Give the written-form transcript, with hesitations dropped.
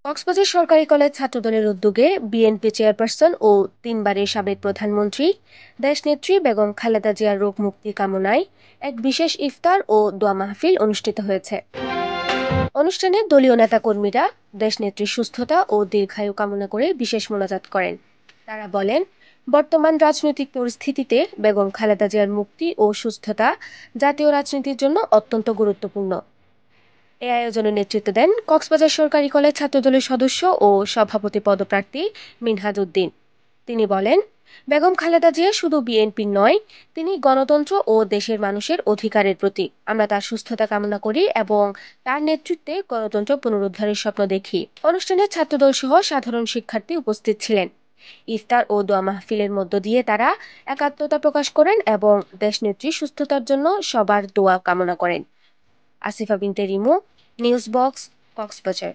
কক্সবাজার সরকারি কলেজ ছাত্রদলের উদ্যোগে বিএনপি চেয়ারপারসন ও তিনবারের সাবেক প্রধানমন্ত্রী দেশনেত্রী বেগম খালেদা জিয়ার রোগ মুক্তি কামনায় এক বিশেষ ইফতার ও দোয়া মাহফিল অনুষ্ঠিত হয়েছে। অনুষ্ঠানে দলীয় নেতাকর্মীরা দেশনেত্রীর সুস্থতা ও দীর্ঘায়ু কামনা করে বিশেষ মোনাজাত করেন। তারা বলেন, বর্তমান রাজনৈতিক পরিস্থিতিতে বেগম খালেদা জিয়ার মুক্তি ও সুস্থতা জাতীয় রাজনীতির জন্য অত্যন্ত গুরুত্বপূর্ণ। এ আয়োজনে নেতৃত্ব দেন কক্সবাজার সরকারি কলেজ ছাত্রদলের সদস্য ও সভাপতি পদপ্রার্থী মিনহাজ উদ্দিন। তিনি বলেন, বেগম খালেদা জিয়া শুধু বিএনপির নয়, তিনি গণতন্ত্র ও দেশের মানুষের অধিকারের প্রতীক। আমরা তার সুস্থতা কামনা করি এবং তার নেতৃত্বে গণতন্ত্র পুনরুদ্ধারের স্বপ্ন দেখি। অনুষ্ঠানে ছাত্রদল সহ সাধারণ শিক্ষার্থী উপস্থিত ছিলেন। ইফতার ও দোয়া মাহফিলের মধ্য দিয়ে তারা একাত্মতা প্রকাশ করেন এবং দেশনেত্রীর সুস্থতার জন্য সবার দোয়া কামনা করেন। আসিফা বিনতে রিমু, নিউজ বক্স, কক্সবাজার।